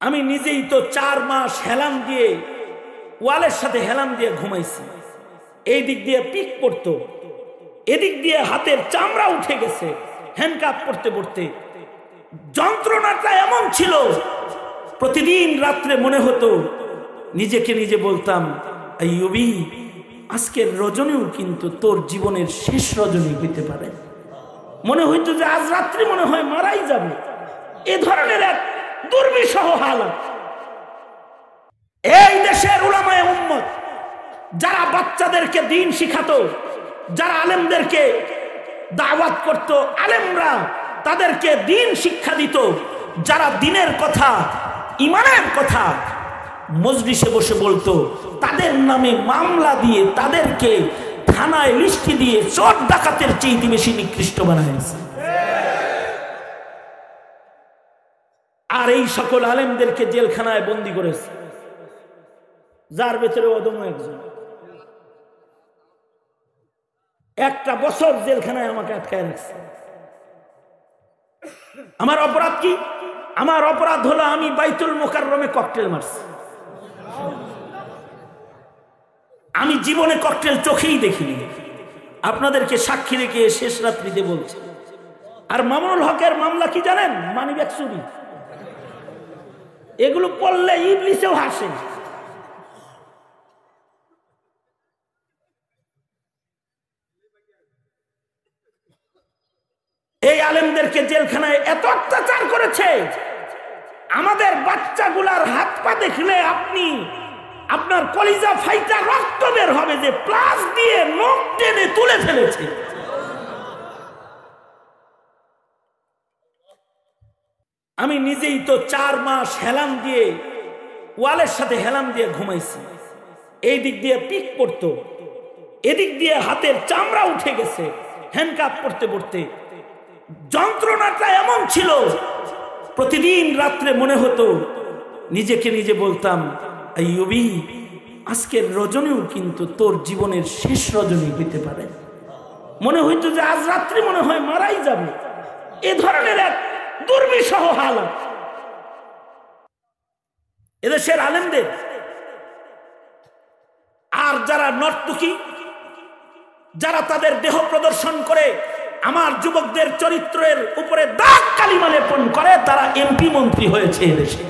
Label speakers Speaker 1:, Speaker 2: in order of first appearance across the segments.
Speaker 1: আমি নিজেই তো 4 মাস হেলান দিয়ে ওয়ালের সাথে হেলান দিয়ে ঘুমাইছি। এই দিক দিয়ে পিক পড়তো, এদিক দিয়ে হাতের চামড়া উঠে গেছে হ্যান্ডকাপ পড়তে পড়তে। যন্ত্রণাটা এমন ছিল, প্রতিদিন রাত্রে মনে হতো, নিজেকে নিজে বলতাম, আইয়ুবী, আজকের রজনীও কিন্তু তোর জীবনের শেষ রজনী হইতে পারে। মনে হইতো যে আজ রাত্রি মনে হয় মারাই যাবে। এ ধরনের এক দুর্বিষহ হালাত। এই দেশের উলামায়ে উম্মত যারা বাচ্চাদেরকে দ্বীন শিখাতো, যারা আলেমদেরকে দাওয়াত করত, আলেমরা তাদেরকে দ্বীন শিক্ষা দিত, যারা দ্বীনের কথা, ঈমানের কথা মজলিসে বসে বলতো, তাদের নামে মামলা দিয়ে তাদেরকে থানায় লিস্টি দিয়ে চোর ডাকাতের চেয়ে বেশি নিকৃষ্ট বানাইছে। আর এই সকল আলেমদেরকে জেলখানায় বন্দী করেছে, যার ভেতরে অদম্য একজন। 1টা বছর জেলখানায় আমাকে আটকায় রাখছে। আমার অপরাধ কি? আমার অপরাধ হলো আমি বাইতুল মোকাররমে ককটেল মারছি। আমি জীবনে ককটেল চোখেই দেখিনি, আপনাদেরকে সাক্ষী রেখে শেষ রাত্রিতে বলছি। আর মামুনুল হকের মামলা কি জানেন? মানিব্যাগ চুরি। এগুলো পড়লে ইবলিসেও হাসে। এই আলেমদেরকে জেলখানায় এত অত্যাচার করেছে, আমাদের বাচ্চাগুলার হাত পা দেখলে আপনি আপনার কলিজা ফাইটা রক্ত বের হবে যে প্লাস দিয়ে নখ টেনে তুলে ফেলেছে। আমি নিজেই তো 4 মাস হেলান দিয়ে ওয়ালের সাথে হেলান দিয়ে ঘুমাইছি। এই দিক দিয়ে পিক পড়তো, এদিক দিয়ে হাতের চামড়া উঠে গেছে হ্যান্ডকাপ পড়তে পড়তে। যন্ত্রণাটা এমন ছিল, প্রতিদিন রাত্রে মনে হতো, নিজেকে নিজে বলতাম, আইয়ুবী, আজকের রজনীও কিন্তু তোর জীবনের শেষ রজনী হইতে পারে। মনে হইতো যে আজ রাত্রি মনে হয় মারাই যাবে। এ ধরনের এক দুর্বিষহ হালাত এদেশের আলেমদের। আর যারা নর্তকী, যারা তাদের দেহ প্রদর্শন করে আমার যুবকদের চরিত্রের উপরে দাগ কালিমা লেপন করে, তারা এমপি মন্ত্রী হয়েছে এদেশে।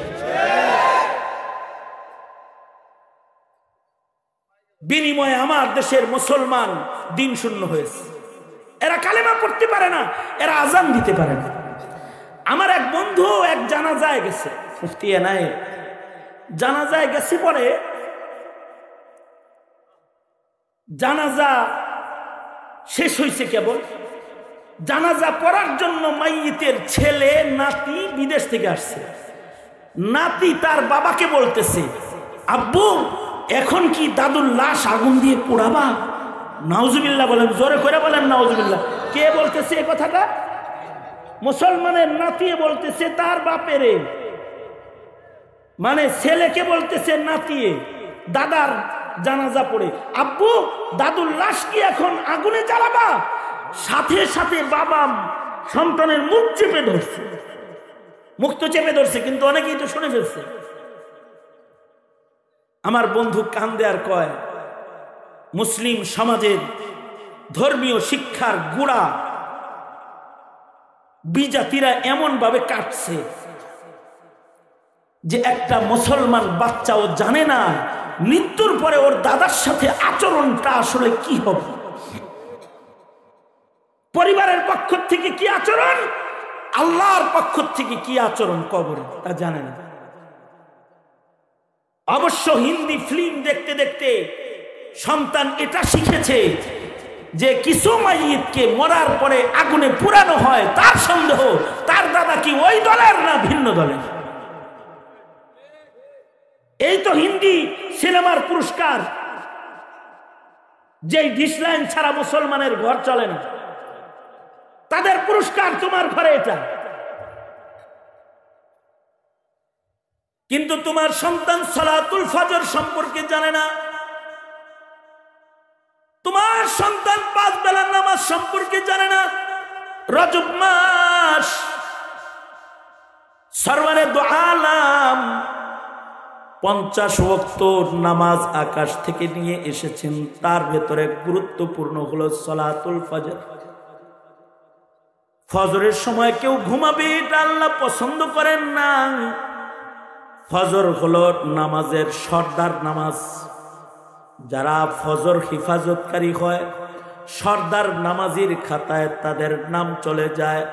Speaker 1: বিনিময়ে আমার দেশের মুসলমান দিন শূন্য হয়েছে। এরা কালেমা পড়তে পারে না, এরা আজান দিতে পারে না। আমার এক বন্ধু এক জানাজায় গেছে, মুফতি এনায়েত জানাজায় গেছে। পরে জানাজা শেষ হয়েছে, কেবল জানাজা পড়ার জন্য মাইয়িতের ছেলে নাতি বিদেশ থেকে আসছে। নাতি তার বাবাকে বলতেছে, আব্বু, এখন কি দাদুর লাশ আগুন দিয়ে পোড়াবা? নাউজুবিল্লাহ বলেন, জোরে করে বলেন নাউজুবিল্লাহ। কে বলতেছে এই কথাটা? মুসলমানের নাতি বলতেছে তার বাপেরে, মানে ছেলেকে বলতেছে নাতি দাদার জানাজা পড়ে, আব্বু, দাদুর লাশ কি এখন আগুনে জ্বালাবা? সাথে সাথে বাবা সন্তানের মুখ চেপে ধরছে, মুখ তো চেপে ধরছে, কিন্তু অনেকেই তো শুনে ফেলছে। আমার বন্ধু কান্দে আর কয়, মুসলিম সমাজের ধর্মীয় শিক্ষার গুড়া বিজাতিরা এমন ভাবে কাটছে যে একটা মুসলমান বাচ্চাও জানে না মৃত্যুর পরে ওর দাদার সাথে আচরণটা আসলে কি হবে, পরিবারের পক্ষ থেকে কি আচরণ, আল্লাহর পক্ষ থেকে কি আচরণ কবরে, তা জানে না। অবশ্য হিন্দি ফিল্ম দেখতে দেখতে সন্তান এটা শিখেছে যে কিছু মাইয়িতকে মরার পরে আগুনে পুরানো হয়, তার সন্দেহ তার দাদা কি ওই দলের না ভিন্ন দলের। এই তো হিন্দি সিনেমার পুরস্কার, যেই ডিসলাইন ছাড়া মুসলমানের ঘর চলে না, তাদের পুরস্কার তোমার ঘরে এটা। কিন্তু তোমার সন্তান সালাতুল ফজর সম্পর্কে জানে না, তোমার সন্তান 5 বেলার নামাজ সম্পর্কে জানে না। রজব মাস সরওয়ারে দু আলাম 50 ওয়াক্ত নামাজ আকাশ থেকে নিয়ে এসেছেন, তার ভেতরে গুরুত্বপূর্ণ হলো সালাতুল ফজর। ফজরের সময় কেউ ঘুমাবে, এটা আল্লাহ পছন্দ করেন না। ফজর হলো নামাজের সর্দার নামাজ। যারা ফজর হিফাজতকারী হয়, সর্দার নামাজির খাতায় তাদের নাম চলে যায়।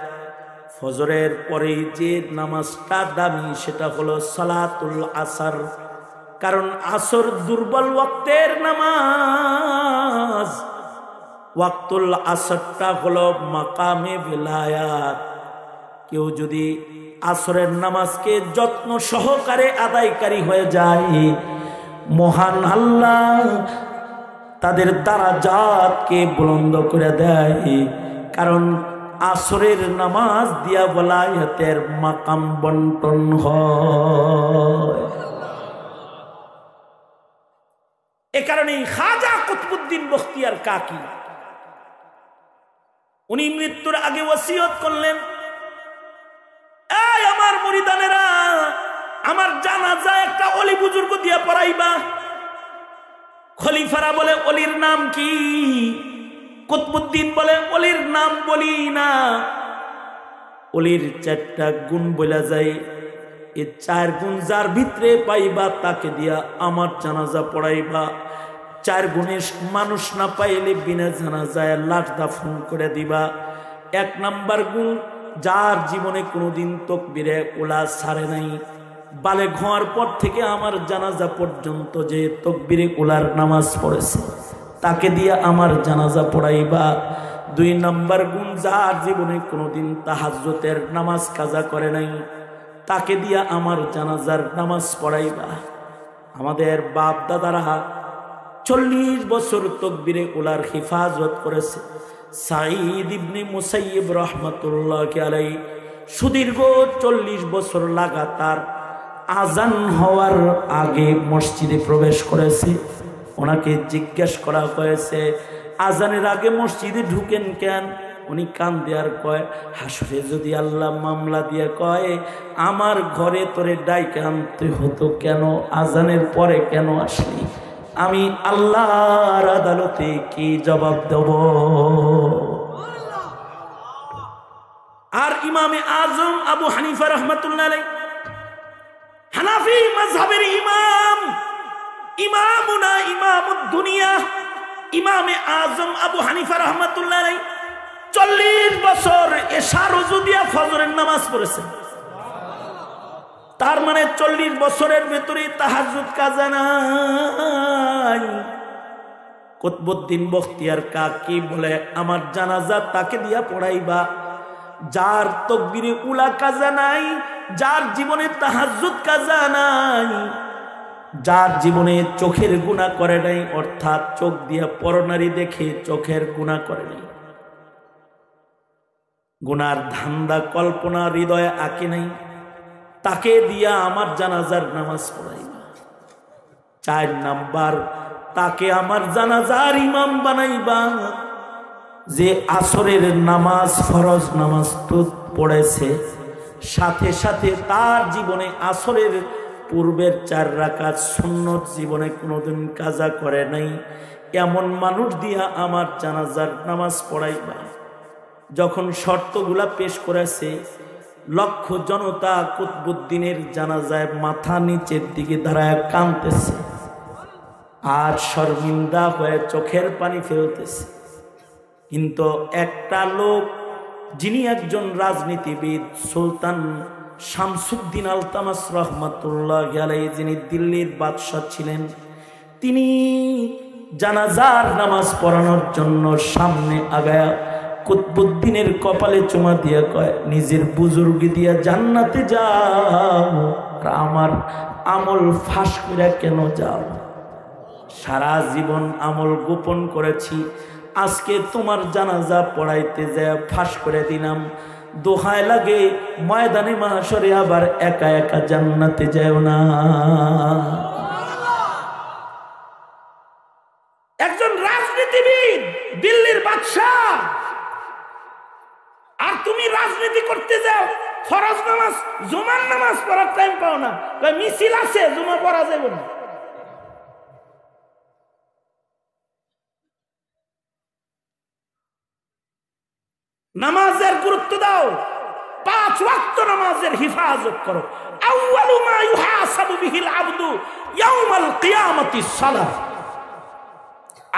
Speaker 1: ফজরের পরে যে নামাজটা দামি সেটা হলো সালাতুল আসর, কারণ আসর দুর্বল ওয়াক্তের নামাজ। ওয়াক্তুল আসরটা হলো মাকামে ভিলায়াত। কেউ যদি আসরের নামাজকে যত্ন সহকারে আদায়কারী হয়ে যায়, মহান আল্লাহ তাদের দারাজাতকে বুলন্দ করে দেয়। কারণ আসরের নামাজ দিয়া ওলায়াতের মাকাম বন্টন হয়। এ কারণে খাজা কুতবুদ্দিন বখতিয়ার কাকি উনি মৃত্যুর আগে ওসিয়ত করলেন, এই আমার মুরিদানেরা, আমার জানাজা একটা অলি বুজুর্গ দিয়া পড়াইবা। খলিফারা বলে অলির নাম কি? কুতবুদ্দিন বলে অলির নাম বলি না, অলির 4টা গুণ বলা যায়। এই 4 গুণ যার ভিতরে পাইবা তাকে দিয়া আমার জানাজা পড়াইবা। 4 গুণের মানুষ না পাইলে বিনা জানাজায় লাশ দাফন করে দিবা। 1 নাম্বার গুণ, যার জীবনে কোনোদিন তাকবীরে উলা ছাড়ে নাই, বালেগ হওয়ার পর থেকে আমার জানাজা পর্যন্ত যে তাকবীরে উলার নামাজ পড়েছে তাকে দিয়ে আমার জানাজা পড়াইবা। 2 নাম্বার গুণ, যার জীবনে কোনোদিন তাহাজ্জুদের নামাজ কাজা করে নাই তাকে দিয়ে আমার জানাজার নামাজ পড়াইবা। আমাদের বাপ দাদারা 40 বছর তাকবীরে উলার হিফাজত করেছে। সাঈদ ইবনে মুসাইয়্যিব রাহমাতুল্লাহি আলাইহি সুদীর্ঘ 40 বছর লাগাতার আজান হওয়ার আগে মসজিদে প্রবেশ করেছে। ওনাকে জিজ্ঞেস করা হয়েছে, আজানের আগে মসজিদে ঢুকেন কেন? উনি কান দেয়ার কয়, হাসরে যদি আল্লাহ মামলা দিয়ে কয় আমার ঘরে তোরে ডাইকে আনতে হতো কেন, আজানের পরে কেন আসলি? আমি আল্লাহর আদালতে কি জবাব দেব? আর ইমামে আজম আবু হানিফা রাহমাতুল্লাহ আলাইহি, হানাফি মাযহাবের ইমাম, ইমামুনা ইমামুদ দুনিয়া, ইমামে আজম আবু হানিফা রাহমাতুল্লাহ আলাইহি 40 বছর এশা রুজু দিয়া ফজরের নামাজ পড়েছেন। তার মানে 40 বছরের ভেতরে তাহাজ্জুদ কাজা নাই। কুতবুদ্দিন বখতিয়ার কাকি বলে, আমার জানাজা তাকে দিয়া পড়াইবা যার তাকবীরে উলা কাজা নাই, যার জীবনে তাহাজ্জুদ কাজা নাই, যার জীবনে চোখের গুনাহ করে নাই, অর্থাৎ চোখ দিয়া পরনারী দেখে চোখের গুনাহ করে নাই, গুনার ধান্দা কল্পনা হৃদয়ে আঁকে নাই, তাকে দিয়া আমার জানাজার নামাজ পড়াইবা। 4 নাম্বার, তাকে আমার জানাজার ইমাম বানাইবা। যে আসরের নামাজ ফরজ নামাজ তো পড়েছে, সাথে সাথে তার জীবনে আসরের পূর্বের 4 রাকাত সুন্নত জীবনে কোনোদিন কাজা করে নাই, এমন মানুষ দিয়া আমার জানাজার নামাজ পড়াইবা। যখন শর্তগুলা পেশ করেছে, লক্ষ জনতা কুতবুদ্দিনের জানাজায় মাথা নিচের দিকে দাঁড়ায় কাঁদতেছে আর শর্মিন্দা হয়ে চোখের পানি ফেলতেছে। কিন্তু একটা লোক, যিনি একজন রাজনীতিবিদ, সুলতান শামসুদ্দিন আলতামাস রহমাতুল্লাহি আলাইহি, যিনি দিল্লির বাদশাহ ছিলেন, তিনি জানাজার নামাজ পড়ানোর জন্য সামনে আগায়া কুতবুদ্দিনের কপালে চুমা দিয়া কয়, নিজের বুজুর্গি দিয়া জান্নাতে যাও, আর আমার আমল ফাঁস করে কেন যাও? সারা জীবন আমল গোপন করেছি, আজকে তোমার জানাজা পড়াইতে যায় ফাঁস করে দিলাম। দোহায় লাগে ময়দানে মাহশরে আবার একা একা জান্নাতে যাও না। একজন রাজনীতিবিদ, দিল্লির বাদশাহ, আর তুমি রাজনীতি করতে যাও, ফরজ নামাজ, জুমার নামাজ পড়ার টাইম পাও না। মিছিল আছে, জুমা পড়া যাবে না। নামাজের গুরুত্ব দাও, 5 ওয়াক্ত নামাজের হিফাজত করো। আউয়ালু মা ইউহাসাবু বিহিল আবদু ইয়াউমাল কিয়ামাতিস সালাহ।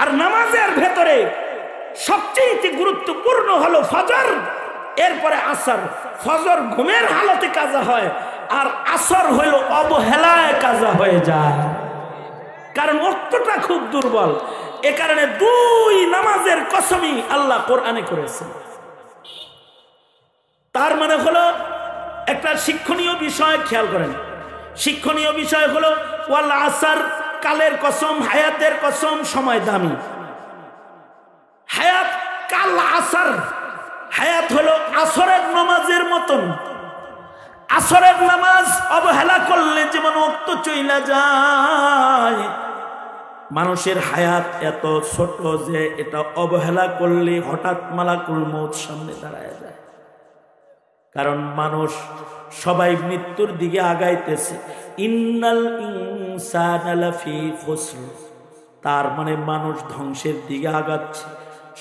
Speaker 1: আর নামাজের ভেতরে সবচেয়ে গুরুত্বপূর্ণ হলো ফজর, এরপরে আসর। ফজর ঘুমের হালতে কাজা হয়, আর আসর হইল অবহেলায় কাজা হয়ে যায়, কারণ ওয়াক্তটা খুব দুর্বল। এ কারণে 2 নামাজের কসমই আল্লাহ কোরআনে করেছেন। তার মানে হলো একটা শিক্ষণীয় বিষয়, খেয়াল করেন, শিক্ষণীয় বিষয় হলো ওয়াল আসর, কালের কসম, হায়াতের কসম, সময় দামি। হায়াত কাল আসর, হায়াত হলো আসরের নামাজের মতন। আসরের নামাজ অবহেলা করলে যেমন ওয়াক্ত চইলা যায়, মানুষের হায়াত এত ছোট যে এটা অবহেলা করলে হঠাৎ মালাকুল মউত সামনে দাঁড়ায় যায়। কারণ মানুষ সবাই মৃত্যুর দিকে আগাইতেছে। ইন্নাল ইনসানা লাফি খুসর, তার মানে মানুষ ধ্বংসের দিকে আগাচ্ছে।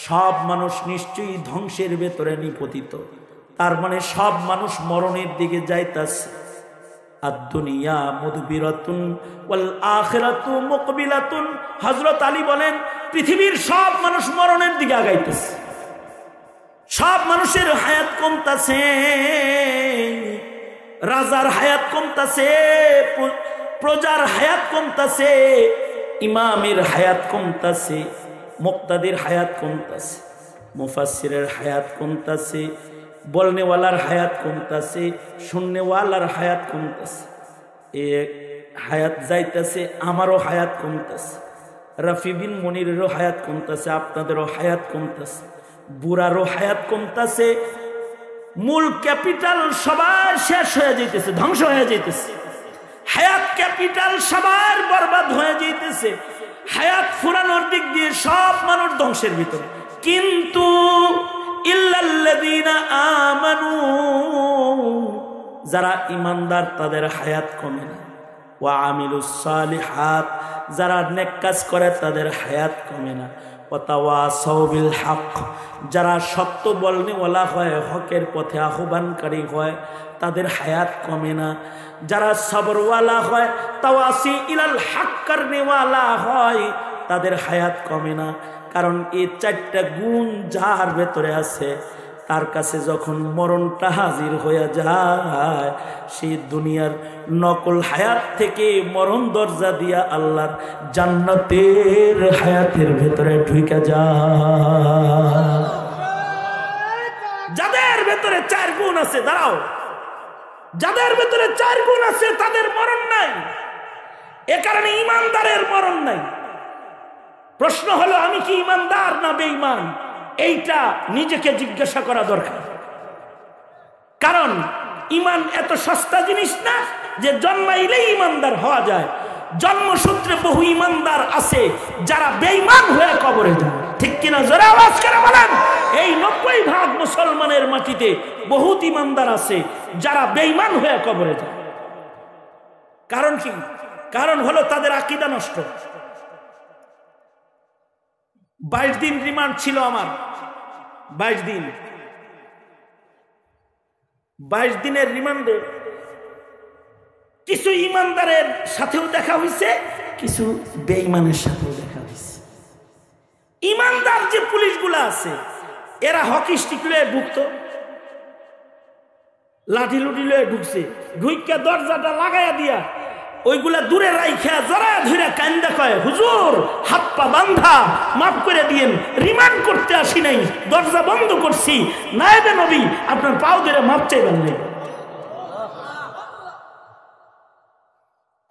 Speaker 1: সব মানুষ নিশ্চয়ই ধ্বংসের ভেতরে নিপতিত, তার মানে সব মানুষ মরণের দিকে যাইতাছে। আদ-দুনিয়া মুদবিরাতুন ওয়াল আখিরাতু মুকবিলাতুন। হযরত আলী বলেন, পৃথিবীর সব মানুষ মরণের দিকে আগাইতেছে, সব মানুষের হায়াত কমতাছে। রাজার হায়াত কমতাছে, প্রজার হায়াত কমতাছে, ইমামের হায়াত কমতাছে, মুক্তাদির হায়াত কমতাছে, মুফাসসিরের হায়াত কমতাছে, বলনেওয়ালার হায়াত কমতাছে, শুননেওয়ালার হায়াত কমতাছে। এ হায়াত যাইতাছে, আমারও হায়াত কমতাছে, রাফি বিন মনিরেরও হায়াত কমতাছে, আপনাদেরও হায়াত কমতাছে, বুড়ারও হায়াত কমতাছে। মূল ক্যাপিটাল সবার শেষ হয়ে যাইতেছে, ধ্বংস হয়ে যাইতেছে। হায়াত ক্যাপিটাল সবার বরবাদ হয়ে যাইতেছে। হায়াত ফুরানোর দিক দিয়ে সব মানুষ ধ্বংসের ভিতরে। কিন্তু ইল্লাল্লাযীনা আমানু, যারা ইমানদার তাদের হায়াত কমে না। ওয়া আমিলুস সালিহাত, যারা নেক কাজ করে তাদের হায়াত কমে না। ওয়া তাওয়াসাউ বিল হক, যারা সত্য বলনেওয়ালা হয়, হকের পথে আহ্বানকারী হয়, তাদের হায়াত কমে না। যারা সবরওয়ালা হয়, তাওয়াসি ইলাল হক করনেওয়ালা হয়, তাদের হায়াত কমে না। কারণ এই 4টা গুণ যার ভেতরে আছে, তার কাছে যখন মরণটা হাজির হয়ে যায়, সেই দুনিয়ার নকল হায়াত থেকে মরণ দরজা দিয়া আল্লাহর জান্নাতের হায়াতের ভেতরে ঢুকে যায়। যাদের ভেতরে 4 গুণ আছে, দাঁড়াও, যাদের ভেতরে 4 গুণ আছে তাদের মরণ নাই। এ কারণে ইমানদারের মরণ নাই। প্রশ্ন হলো, আমি কি ইমানদার না বেঈমান? এইটা নিজেকে জিজ্ঞাসা করা দরকার। কারণ ইমান এত সস্তা জিনিস না যে জন্মাইলেই ইমানদার হওয়া যায়। জন্মসূত্রে বহু ইমানদার আছে যারা বেঈমান হয়ে কবরে যায়, ঠিক কিনা? জোরে আওয়াজ করে বলেন। এই 90% মুসলমানের মাটিতে বহুত ইমানদার আছে যারা বেঈমান হয়ে কবরে যায়। কারণ কি? কারণ হলো তাদের আকীদা নষ্ট। 22 দিন রিমান্ড ছিল আমার, 22 দিন। 22 দিনের রিমান্ডে কিছু ইমানদারের সাথেও দেখা হয়েছে, কিছু বেঈমানের সাথেও দেখা হয়েছে। ইমানদার যে পুলিশগুলো আছে, এরা হকি স্টিক লয়ে ঢুকতো, লাঠি লুটি লয়ে ঢুকছে, ঢুইকা দরজাটা লাগাইয়া দিয়া ওইগুলা দূরে রাইখা জড়ায়া ধরে কান্দা কয়, হুজুর হাত পা বান্ধা, মাফ করে দিয়েন, রিমান্ড করতে আসি নাই, দরজা বন্ধ করছি, নায়েবে নবী আপনার পাও ধরে মাফ চাইবেন নাই।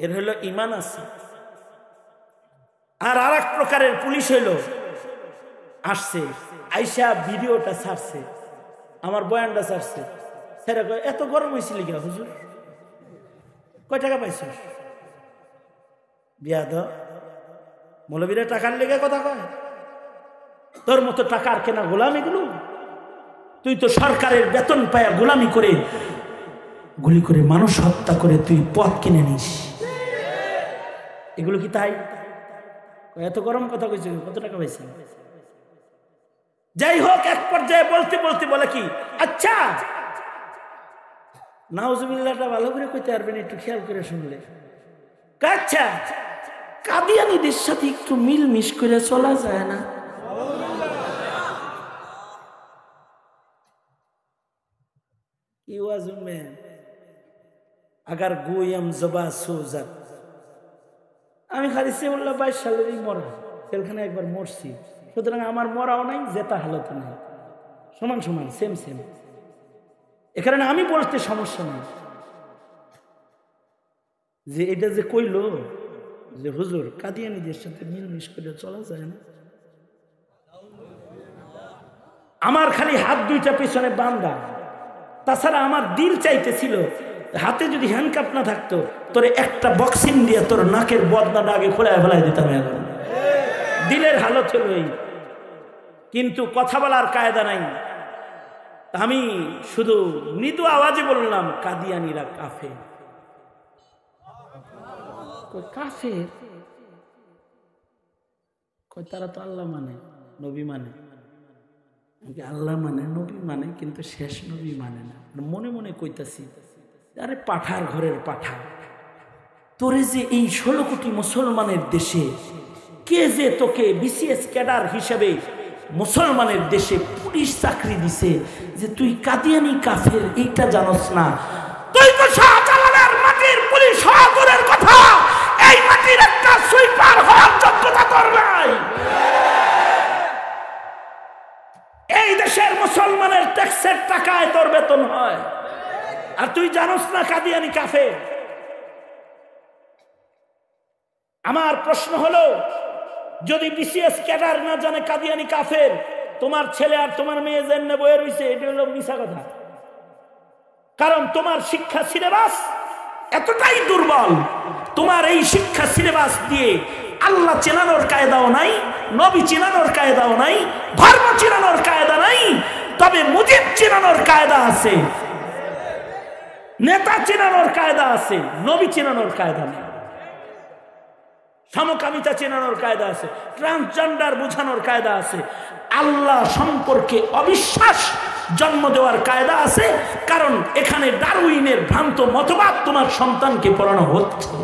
Speaker 1: এর হলো ইমান আছে। আর আরেক প্রকারের পুলিশ হইল, আসছে আইসা ভিডিওটা ছাড়ছে, আমার বয়ানটা ছাড়ছে, সেটা কয় এত গরম হয়েছিল কি হুজুর? কয় টাকা পাইছ? বিয়াদ মৌলবীরা টাকার লেগে কথা কয়? তোর মতো টাকার কেনা গোলাম এগুলো? তুই তো সরকারের বেতন পায়া গোলামি করে গুলি করে মানুষ হত্যা করে তুই পথ কিনে নিস। এগুলো কি তাই? এত গরম কথা কইছে, কত টাকা পাইছেন? যাই হোক, এক পর্যায়ে বলতে বলতে বলে কি, আচ্ছা নাউজুবিল্লাহটা ভালো করে কইতে পারবেন, একটু খেয়াল করে শুনলে। আচ্ছা, কাদিয়ানীদের সাথে একটু মিলমিশ করে চলা যায় না? কি ওয়াজুম में अगर गोयम जबा सोजत, আমি খালি সেউল্লাহ 22 সালেরই মরা, সেখানে একবার মরছি, সুতরাং আমার মরাও নাই, জেতা হালত নাই, সমান সমান, সেম সেম। এখানে আমি বলতে সমস্যা নেই যে এটা যে কইলো যে হুজুর কাদিয়ানীদের সাথে মিলমিশ করে চলা যায় না, আমার খালি হাত দুইটা পেছনে বান্ধা, তাছাড়া আমার দিল চাইতেছিল হাতে যদি হ্যান্ডকাপ না থাকতো তোর একটা বক্সিং দিয়ে তোর নাকের বদনাটা আগে খোলায় ফেলাই দিতাম। এখন দিলের হালত হলো এই, কিন্তু কথা বলার কায়দা নাই। আমি শুধু মৃদু আওয়াজে বললাম কাদিয়ানীরা কাফের। কাফের কই? তারা তো আল্লাহ মানে, নবী মানে। আল্লাহ মানে, নবী মানে, কিন্তু শেষ নবী মানে না। মনে মনে কইতাছি, আরে পাঠার ঘরের পাঠা, তোরে যে এই 16 কোটি মুসলমানের দেশে কে যে তোকে বিসিএস ক্যাডার হিসেবে মুসলমানের দেশে পুলিশ চাকরি দিছে, যে তুই কাদিয়ানী কাফের এইটা জানোস না? তুই তো শাহজালালের মাটির পুলিশ হওয়া দূরের কথা, এই মাটির একটা সুইপার হওয়ার যোগ্যতা তোর নাই। এই দেশের মুসলমানের ট্যাক্সের টাকায় তোর বেতন হয়, আর তুই জানোস না কাদিয়ানী কাফের? আমার প্রশ্ন হলো, যদি বিসিএস ক্যাডার না জানে কাদিয়ানী কাফের, তোমার ছেলে আর তোমার মেয়ে জেনে বয়ে রইছে, এটা হলো মিছা কথা। কারণ তোমার শিক্ষা সিলেবাস এতটাই দুর্বল, তোমার এই শিক্ষা সিলেবাস দিয়ে আল্লাহ চেনানোর কায়দাও নাই, নবী চেনানোর কায়দাও নাই, ধর্ম চেনানোর কায়দা নাই, তবে মুজিব চেনানোর কায়দা আছে, নেতা চেনানোর কায়দা আছে, নবী চেনানোর কায়দা নেই। সমকামিতা চেনানোর কায়দা আছে, ট্রান্সজেন্ডার বোঝানোর কায়দা আছে, আল্লাহ সম্পর্কে অবিশ্বাস জন্ম দেওয়ার কায়দা আছে। কারণ এখানে ডারউইনের ভ্রান্ত মতবাদ তোমার সন্তানকে পড়ানো হচ্ছে।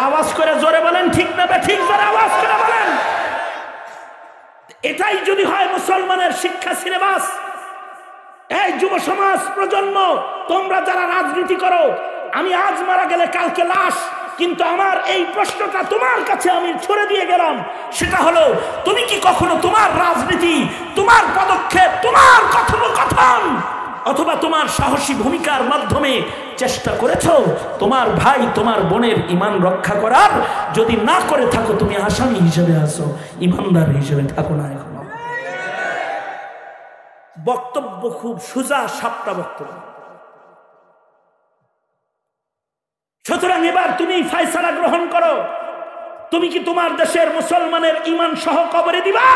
Speaker 1: আওয়াজ করে জোরে বলেন, ঠিক না ঠিক? জোরে আওয়াজ করে বলেন। এটাই যদি হয় মুসলমানের শিক্ষা সিলেবাস, এই যুব সমাজ প্রজন্ম, তোমরা যারা রাজনীতি করো, আমি আজ মারা গেলে কালকে লাশ, কিন্তু আমার এই প্রশ্নটা তোমার কাছে আমি ছড়ে দিয়ে গেলাম, সেটা হলো, তুমি কি কখনো তোমার রাজনীতি, তোমার পদক্ষেপ, তোমার কথোপকথন অথবা তোমার সাহসী ভূমিকার মাধ্যমে চেষ্টা করেছো তোমার ভাই তোমার বোনের ঈমান রক্ষা করার? যদি না করে থাকো, তুমি আসামি হিসেবে আসো, ঈমানদার হিসেবে থাকো না। এখনো বক্তব্য খুব সোজা সাপটা বক্তব্য। সুতরাং এবার তুমি ফয়সালা গ্রহণ করো, তুমি কি তোমার দেশের মুসলমানের ঈমান সহ কবরে দিবা,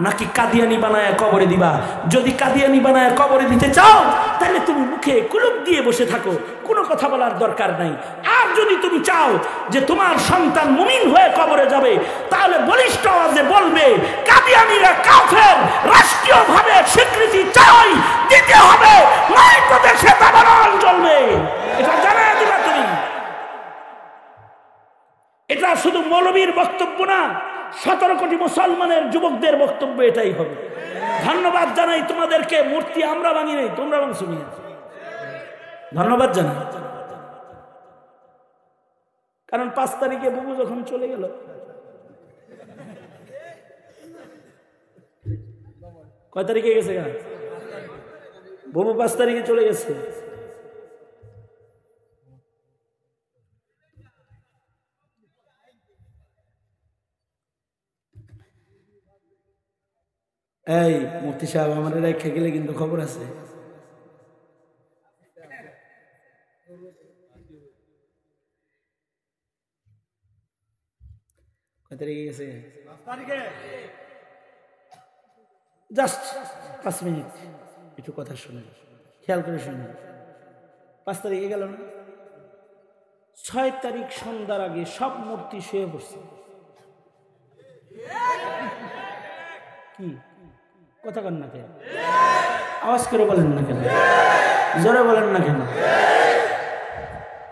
Speaker 1: নাকি কাদিয়ানি বানায় কবরে দিবা? যদি কাদিয়ানি বানায় কবরে দিতে চাও, তাহলে তুমি মুখে কুলুপ দিয়ে বসে থাকো, কোনো কথা বলার দরকার নাই। আর যদি তুমি চাও যে তোমার সন্তান মুমিন হয়ে কবরে যাবে, তাহলে বলিষ্ঠ আওয়াজে বলবে, কাদিয়ানিরা কাফের, রাষ্ট্রীয়ভাবে স্বীকৃতি চাই, দিতে হবে, নয়তো দেশে দাবানল চলবে। এটা জানাই দিবা তুমি। এটা শুধু মৌলবীর বক্তব্য না, 17 কোটি মুসলমানের যুবকদের বক্তব্য এটাই হবে। ধন্যবাদ জানাই তোমাদেরকে। মূর্তি আমরা ভাঙি নাই, তোমরা ভাঙছো। ধন্যবাদ জানাই, কারণ 5 তারিখে বুবু যখন চলে গেল, কয় তারিখে গেছে বুবু? 5 তারিখে চলে গেছে। এই মুফতি সাহেব, আমার রেখে গেলে কিন্তু খবর আছে। কয় তারিখে গেছে? জাস্ট 5 মিনিট একটু কথা শুনে, খেয়াল করে শুনে। 5 তারিখে গেল না, 6 তারিখ সন্ধ্যার আগে সব মূর্তি শুয়ে পড়ছে। কি কথা কন না কেন? আওয়াজ করে বলেন না কেন? জোরে বলেন না কেন?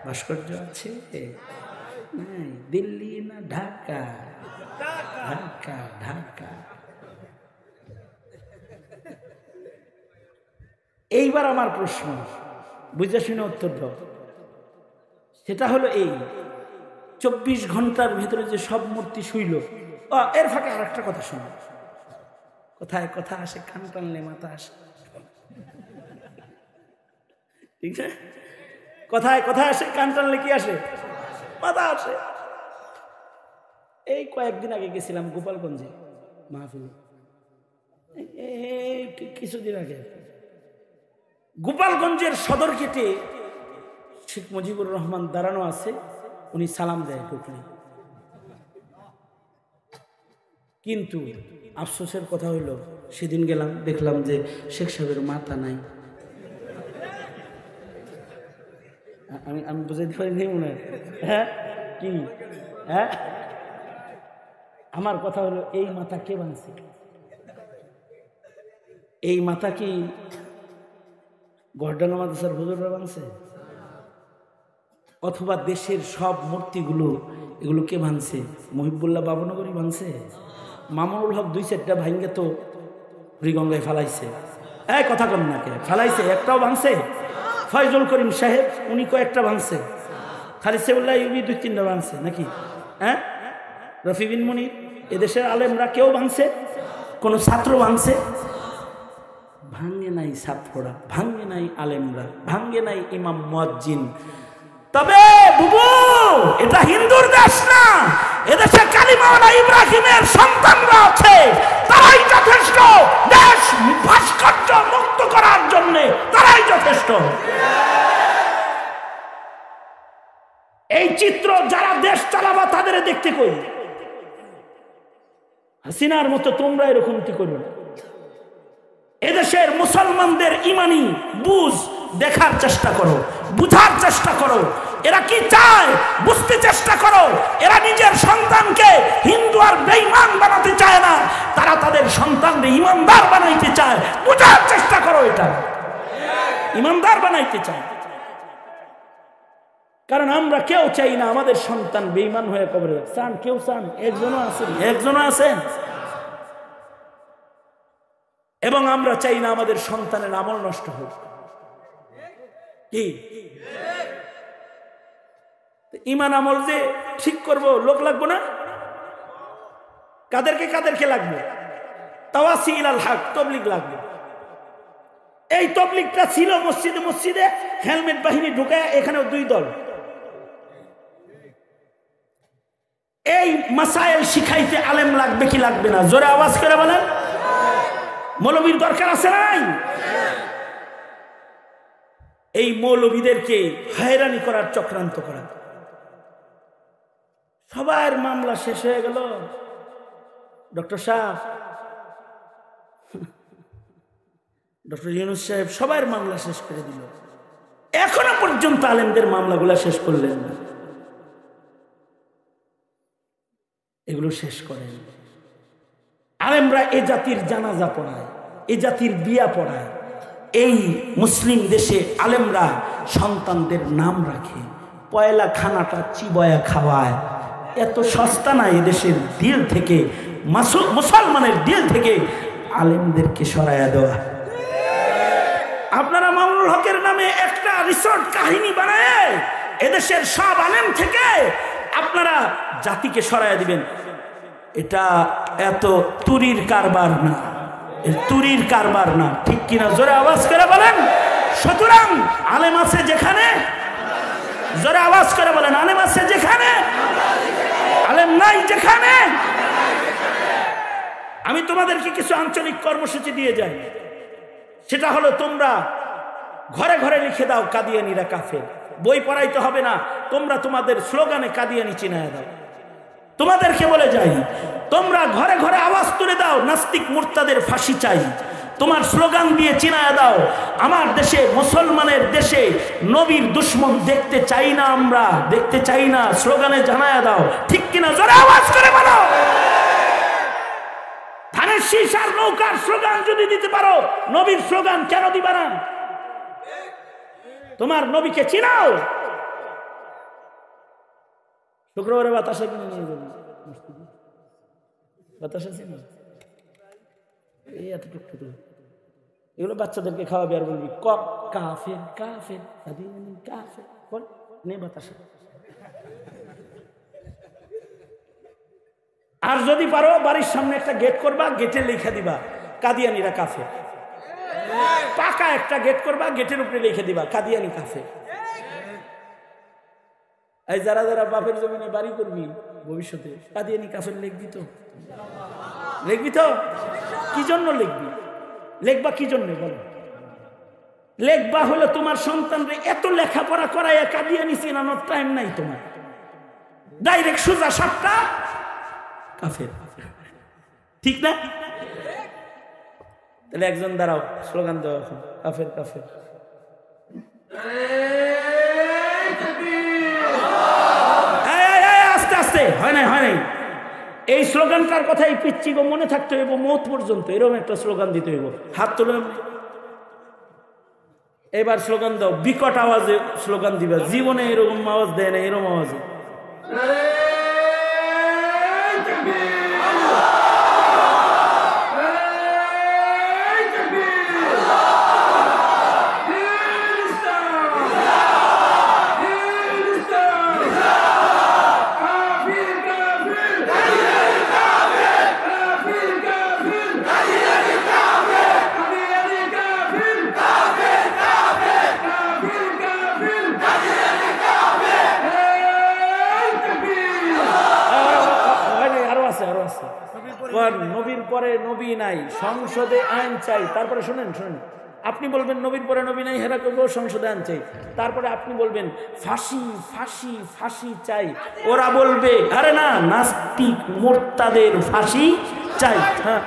Speaker 1: ভাস্কর্য আছে দিল্লি না ঢাকা? ঢাকা ঢাকা। এইবার আমার প্রশ্ন, বুঝে শুনে উত্তর দাও। সেটা হলো এই 24 ঘন্টার ভিতরে যে সব মূর্তি শুইল, এর ফাঁকে আর একটা কথা শুনো। কোথায় কথা আসে, কান টানলে মাথা আসে, ঠিক আছে? কোথায় কথা আসে, কান টানলে কি আসে? মাথা আসে। এই কয়েকদিন আগে গেছিলাম গোপালগঞ্জে মাহফিলে, কিছুদিন আগে। গোপালগঞ্জের সদর গেটে শেখ মুজিবুর রহমান দাঁড়ানো আছে, উনি সালাম দেয় ঢুকলে। কিন্তু আফসোসের কথা হইল, সেদিন গেলাম দেখলাম যে শেখ সাহেবের মাথা নাই। আমি বুঝাইতে পারিনি মনে হয়। হ্যাঁ কি? হ্যাঁ, আমার কথা হলো এই মাথা কে বানছে? এই মাথা কি গর্ডানো মাদ্রাসার হুজুররা বানছে? অথবা দেশের সব মূর্তিগুলো এগুলো কে ভাঙছে? মহিবুল্লাহ বাবনগরী ভাঙছে? মামুনুল হক 2-4টা ভাঙ্গে তো বুড়িগঙ্গায় ফালাইছে। কথা কন না কে? ফালাইছে, একটাও ভাঙছে? ফয়জুল করিম সাহেব উনি কয়েকটা ভাঙছে, খালিদ সেউল্লাহ ইউবি 2-3টা ভাঙছে নাকি? হ্যাঁ, রফি বিন মুনির, এদেশের আলেমরা কেউ ভাঙছে? কোন ছাত্র ভাঙছে? ভাঙ্গে নাই ছাত্ররা, ভাঙ্গে নাই আলেমরা, ভাঙ্গে নাই ইমাম মুয়াজ্জিন। তবে বুবু, এটা হিন্দুর দেশ না, এদেশে কালিমাওয়ালা ইব্রাহিমের সন্তানরা আছে, তারাই যথেষ্ট দেশ ভাস্কর্য মুক্ত করার জন্য, তারাই যথেষ্ট। এই চিত্র যারা দেশ চালাবা তাদের দেখতে কই, হাসিনার মতো তোমরা এরকম কি করো না। এদেশের মুসলমানদের ইমানি বুঝ দেখার চেষ্টা করো, বুঝার চেষ্টা করো, এরা কি চায় বুঝতে চেষ্টা করো। এরা নিজের সন্তানকে হিন্দু আর বেঈমান বানাতে চায় না, তারা তাদের সন্তানকে ইমানদার বানাইতে চায়। বুঝার চেষ্টা করো, এটা ইমানদার বানাইতে চায়। কারণ আমরা কেউ চাই না আমাদের সন্তান বেঈমান হয়ে কবরে চান। কেউ চান? একজনও আছেন। এবং আমরা চাই না আমাদের সন্তানের আমল নষ্ট হোক। কি ইমান আমল যে ঠিক করব, লোক লাগবো না? কাদেরকে লাগবে? তাওয়াসি ইলাল হক, তবলিগ লাগবে। এই তবলিগটা ছিল মসজিদে হেলমেট বাহিনী ঢুকায়, এখানেও 2 দল। এই মাসাইল শিখাইতে আলেম লাগবে কি লাগবে না? জোরে আওয়াজ করে বলেন। মৌলবীর দরকার আছে নাই? এই মৌলবীদেরকে হয়রানি করার চক্রান্ত করা। সবার মামলা শেষ হয়ে গেল। ডক্টর ইউনূস সাহেব সবার মামলা শেষ করে দিল। এখনো পর্যন্ত আলেমদের মামলাগুলা শেষ করলেন না। এগুলো শেষ করেন। আলেমরা এ জাতির জানাজা পড়ায়, এ জাতির বিয়া পড়ায়। এই মুসলিম দেশে আলেমরা সন্তানদের নাম রাখে, পয়লা খানাটা চিবয়া খাওয়ায়। এত সস্তা না এদেশের দিল থেকে, মুসলমানের দিল থেকে আলেমদেরকে সরাইয়া দেওয়া। আপনারা মামুনুল হকের নামে একটা রিসোর্ট কাহিনী বানায় এদেশের সব আলেম থেকে আপনারা জাতিকে সরাইয়া দিবেন। এটা এত তুরির কারবার না, তুরির কারবার না, ঠিক কিনা? জোরে আওয়াজ করে বলেন। সুতরাং আলেম আছে যেখানে, জোরে আওয়াজ করে বলেন, আলেম আছে যেখানে, আলেম নাই যেখানে। আমি তোমাদেরকে কিছু আঞ্চলিক কর্মসূচি দিয়ে যাই। সেটা হলো তোমরা ঘরে ঘরে লিখে দাও কাদিয়ানিরা কাফের। বই পড়াইতে হবে না, তোমরা তোমাদের স্লোগানে কাদিয়ানি চিনায় দাও। তোমাদেরকে বলে যাই, তোমরা ঘরে ঘরে আওয়াজ তুলে দাও নাস্তিক মুরতাদের ফাঁসি চাই। তোমার স্লোগান দিয়ে চিনায়া দাও আমার দেশে, মুসলমানের দেশে নবীর দুশ্মন দেখতে চাই না, আমরা দেখতে চাই না, স্লোগানে জানায়া দাও। ঠিক কিনা? জোরে আওয়াজ করে বলো। ধানের শীষ আর নৌকার স্লোগান যদি দিতে পারো, নবীর স্লোগান কেন দিবা না? তোমার নবীকে চিনাও। শুক্রবারে বাতাসে কিনে নিয়ে যাবে, বাতাস আছে না, এই এতটুকু এগুলো বাচ্চাদেরকে খাওয়াবি আর বলবি কাফের কাফের কাফের বল নে বাতাসে। আর যদি পারো বাড়ির সামনে একটা গেট করবা, গেটে লিখে দিবা কাদিয়ানিরা কাফের। পাকা একটা গেট করবা, গেটের উপরে লিখে দিবা কাদিয়ানি কাফের। এই যারা যারা বাপের জমিনে বাড়ি করবি ভবিষ্যতে, কাদিয়ানি কাফের লিখবি তো? লিখবি তো? কি জন্য লিখবি? লেখবা কি জন্য বলো? লেখবা হলো তোমার সন্তানরে এত লেখাপড়া করাইয়া কাদিয়ানি চেনানোর টাইম নাই তোমার। ডাইরেক্ট সোজা সাপটা কাফের, ঠিক না? তাহলে একজন দাঁড়াও, স্লোগান দাও এখন, কাফের কাফের। আস্তে আস্তে, হয় নাই হয় নাই। এই স্লোগানটার কথাই পিচ্ছি গো মনে থাকতে হইব মৌত পর্যন্ত। এরকম একটা স্লোগান দিতে হইব। হাত তুলে এবার স্লোগান দাও, বিকট আওয়াজে স্লোগান দিবা। জীবনে এরকম আওয়াজ দেয় না, এরকম আওয়াজে। নবীর পরে নবী নাই, সংসদে আইন চাই। তারপরে শুনেন শুনেন, আপনি বলবেন নবীর পরে নবী নাই, হেরা করবো সংসদে আইন চাই। তারপরে আপনি বলবেন ফাঁসি ফাঁসি ফাঁসি চাই। ওরা বলবে আরে না, নাস্তিক মোরতাদের ফাঁসি চাই। হ্যাঁ,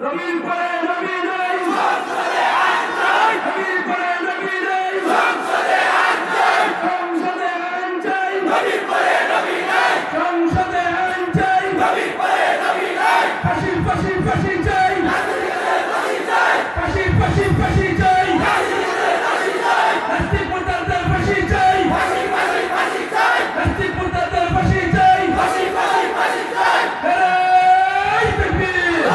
Speaker 1: নবীর পরে নবী নাই, সংসদে আইন চাই। নবীর পরে নবী নাই, সংসদে আইন চাই। সংসদে আইন চাই। নবীর পরে নবী নাই, সংসদে আইন চাই। নবীর পরে নবী নাই, ফাঁসি ফাঁসি ফাঁসি চাই। ফাঁসি চাই, ফাঁসি ফাঁসি ফাঁসি চাই। ফাঁসি চাই, নাস্তিক মোরতাদের ফাঁসি চাই। ফাঁসি ফাঁসি ফাঁসি চাই, নাস্তিক মোরতাদের ফাঁসি চাই। ফাঁসি ফাঁসি ফাঁসি চাই। এই তাকবীর!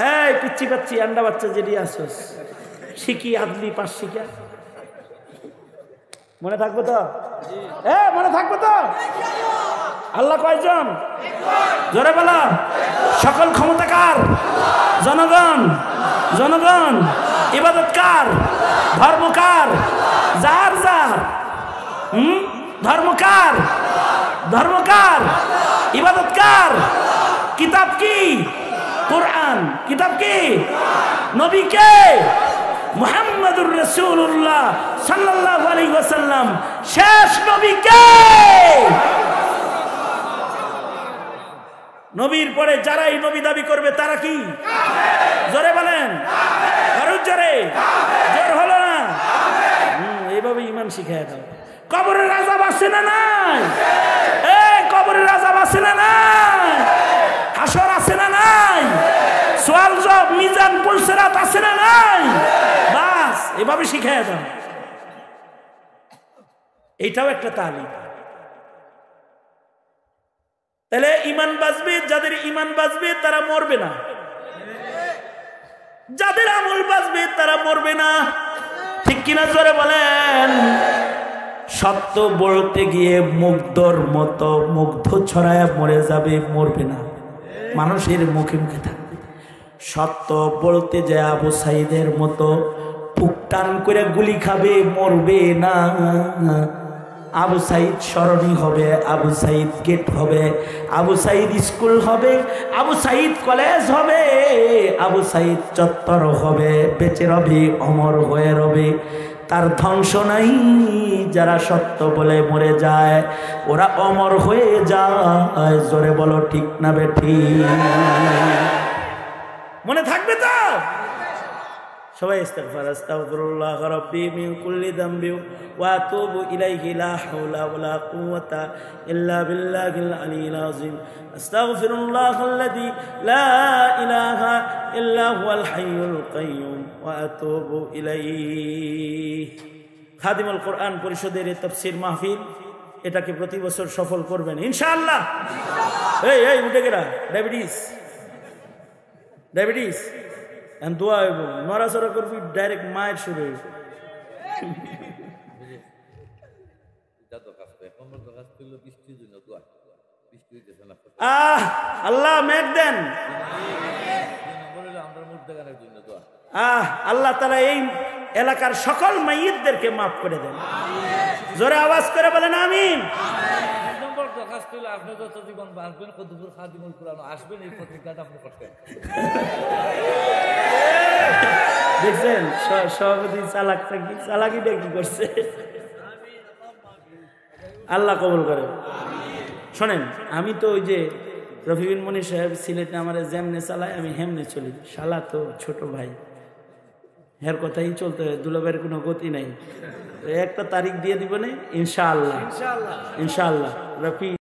Speaker 1: এই পিচ্চি পাচ্ছি আন্ডা বাচ্চা যেটি আসোস, শিখি আদলি পাঁচ শিখা মনে থাকবো তো? মনে থাকবো তো? আল্লাহ কয়জন? জোরে বলো। সকল ক্ষমতা কার? জনগণ। জনগণ। ইবাদত কার? ধর্ম কার? যার যার। ধর্ম কার? ধর্ম কার? ইবাদত কার? কিতাব কি? কোরআন। কিতাব কি? নবী কে? মুহাম্মাদুর রাসূলুল্লাহ সাল্লাল্লাহু আলাইহি ওয়াসাল্লাম। শেষ নবী কে? নবীর পরে যারাই নবী দাবি করবে তারা কি? জোরে বলেন, আরো জোরে। জোর হলো না? এইভাবে ঈমান শিখায় দাও। কবরের আযাব আছে না নাই? কবরের আযাব আছে না নাই? হাসর আছে না নাই? সোয়াল জব মিজান পুলসিরাত আছে না নাই? বাস এভাবে শিখায় দাও। এইটাও একটা তালিম। তাহলে ঈমান বাঁচবে, যাদের ঈমান বাঁচবে তারা মরবে না, যাদের আমল বাঁচবে তারা মরবে না। ঠিক কিনা জোরে বলেন। সত্য বলতে গিয়ে মুগ্ধর মতো মুগ্ধ ছড়ায় মরে যাবে, মরবে না, মানুষের মুখে মুখে থাকবে। সত্য বলতে যায় আবু সাইদের মতো ফুকটান করে গুলি খাবে, মরবে না। আবু সাইদ সরণি হবে, আবু সাইদ গেট হবে, আবু সাইদ স্কুল হবে, আবু সাইদ কলেজ হবে, আবু সাইদ চত্বর হবে, বেঁচে রবে, অমর হয়ে রবে। তার ধ্বংস নাই। যারা সত্য বলে মরে যায় ওরা অমর হয়ে যায়। জোরে বলো ঠিক না বেঠিক? মনে থাকবে তো? সবাই ইস্তিগফার, আস্তাগফিরুল্লাহ রাব্বি মিন কুল্লি যামবি ওয়া আতুবু ইলাইহি লা হাওলা ওয়ালা কুওয়াতা ইল্লা বিল্লাহিল আলিয়্যিল আযীম। আস্তাগফিরুল্লাহাল্লাযী লা ইলাহা ইল্লা হুয়াল হাইয়ুল কাইয়্যুম ওয়া আতুবু ইলাইহি। খাদিমুল কোরআন পরিষদের এই তাফসীর মাহফিল, এটাকে প্রতি বছর সফল করবেন ইনশাআল্লাহ। এই উঠে গেরা ডায়াবেটিস দোয়া হইব, নড়াচড়া করবি ডাইরেক্ট মায়ের শুরু হইব। আল্লাহ মেঘ দেন, আল্লাহ তাআলা এই এলাকার সকল মাইয়িতদেরকে মাফ করে দেন। জোরে আওয়াজ করে বলেন আমিন। আপনি যত জীবন বাঁচবেন কদুপুর খাদিমুল কোরআন আসবেন, এই প্রতিজ্ঞাটা আপনি করতেন। দেখছেন সভাপতি চালাকিটা কি করছে? আল্লাহ কবুল করে। শোনেন, আমি তো ওই যে রফি বিন মনির সাহেব সিলেটে আমার যেমনে চালায় আমি হেমনে চলি। শালা তো ছোট ভাই, এর কথাই চলতে হয়, দুলাভাইয়ের কোনো গতি নাই। একটা তারিখ দিয়ে দিব না ইনশাআল্লাহ, ইনশাআল্লাহ রফি